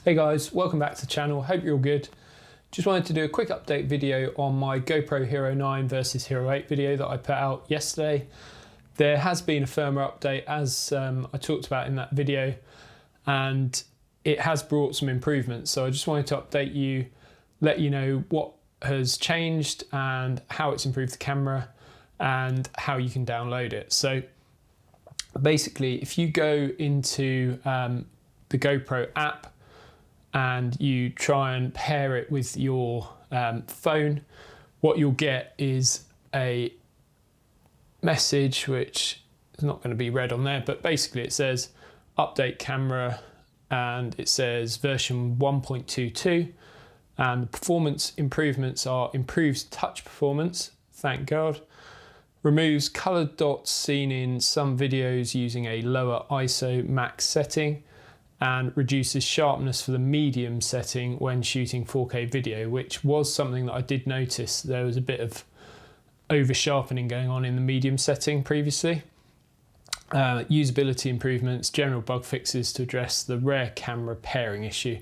Hey guys, welcome back to the channel. Hope you're all good. Just wanted to do a quick update video on my GoPro Hero 9 versus Hero 8 video that I put out yesterday. There has been a firmware update as I talked about in that video, and it has brought some improvements. So I just wanted to update you, let you know what has changed and how it's improved the camera and how you can download it. So basically, if you go into the GoPro app and you try and pair it with your phone, what you'll get is a message which is not going to be read on there, but basically it says update camera and it says version 1.22, and the performance improvements are improved touch performance, thank God, removes coloured dots seen in some videos using a lower ISO max setting, and reduces sharpness for the medium setting when shooting 4K video, which was something that I did notice. There was a bit of over sharpening going on in the medium setting previously. Usability improvements, general bug fixes to address the rare camera pairing issue.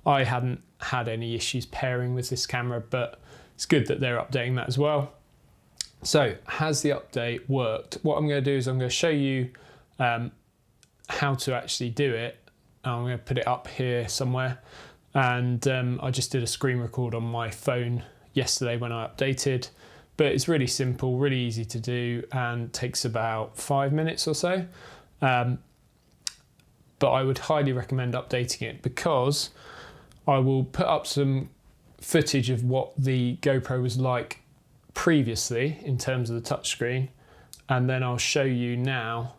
I hadn't had any issues pairing with this camera, but it's good that they're updating that as well. So has the update worked? What I'm going to do is I'm going to show you how to actually do it. I'm going to put it up here somewhere, and I just did a screen record on my phone yesterday when I updated, but it's really simple, really easy to do, and takes about 5 minutes or so. But I would highly recommend updating it, because I will put up some footage of what the GoPro was like previously in terms of the touchscreen, and then I'll show you now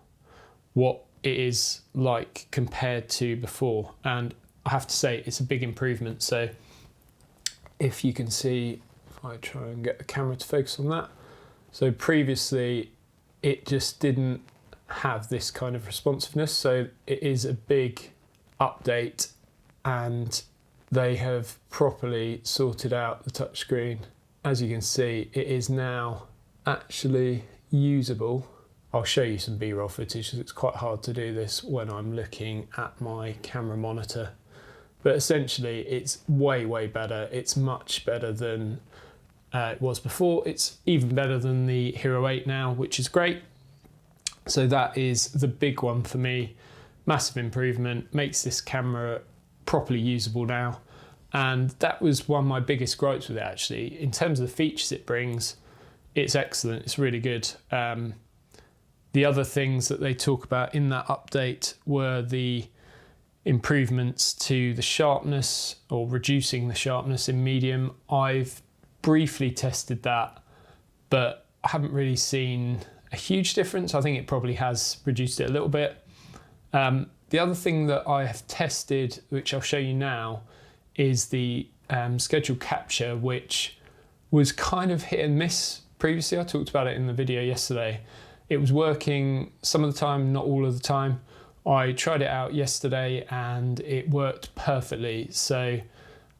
what it is like compared to before, and I have to say it's a big improvement. So if you can see, if I try and get the camera to focus on that, so previously it just didn't have this kind of responsiveness, so it is a big update and they have properly sorted out the touchscreen. As you can see, it is now actually usable. I'll show you some B-roll footage because it's quite hard to do this when I'm looking at my camera monitor. But essentially it's way, way better. It's much better than it was before. It's even better than the Hero 8 now, which is great. So that is the big one for me. Massive improvement, makes this camera properly usable now. And that was one of my biggest gripes with it actually. In terms of the features it brings, it's excellent, it's really good. The other things that they talk about in that update were the improvements to the sharpness, or reducing the sharpness in medium. I've briefly tested that, but I haven't really seen a huge difference. I think it probably has reduced it a little bit. The other thing that I have tested, which I'll show you now, is the schedule capture, which was kind of hit and miss previously. I talked about it in the video yesterday. It was working some of the time, not all of the time. I tried it out yesterday and it worked perfectly. So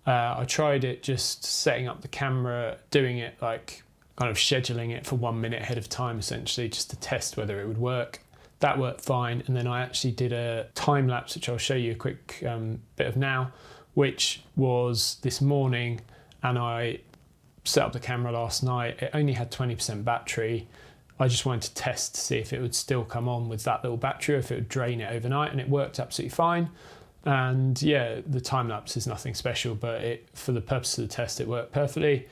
I tried it just setting up the camera, doing it like kind of scheduling it for 1 minute ahead of time, essentially, just to test whether it would work. That worked fine. And then I actually did a time lapse, which I'll show you a quick bit of now, which was this morning. And I set up the camera last night. It only had 20% battery. I just wanted to test to see if it would still come on with that little battery, or if it would drain it overnight, and it worked absolutely fine. And yeah, the time lapse is nothing special, but for the purpose of the test, it worked perfectly.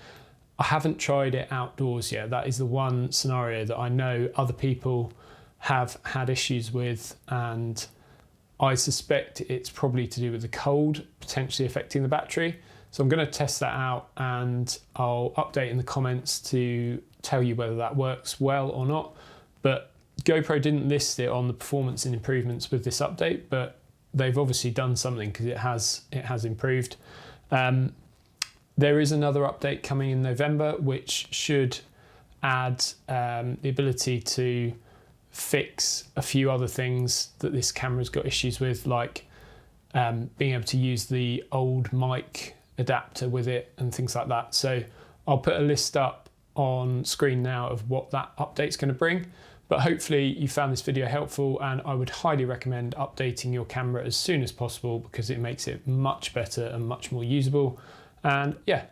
I haven't tried it outdoors yet. That is the one scenario that I know other people have had issues with, and I suspect it's probably to do with the cold potentially affecting the battery. So I'm going to test that out, and I'll update in the comments to tell you whether that works well or not. But GoPro didn't list it on the performance and improvements with this update, but they've obviously done something, because it has improved. There is another update coming in November, which should add the ability to fix a few other things that this camera's got issues with, like being able to use the old mic adapter with it and things like that. So I'll put a list up on screen now of what that update's going to bring, But hopefully you found this video helpful, and I would highly recommend updating your camera as soon as possible because it makes it much better and much more usable. And yeah,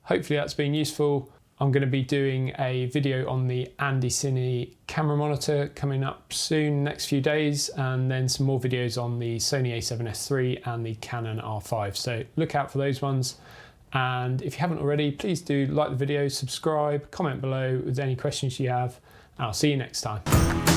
hopefully that's been useful. I'm going to be doing a video on the Andy Cine camera monitor coming up soon, next few days, and then some more videos on the Sony a7S III and the Canon R5. So look out for those ones. And if you haven't already, please do like the video, subscribe, comment below with any questions you have, and I'll see you next time.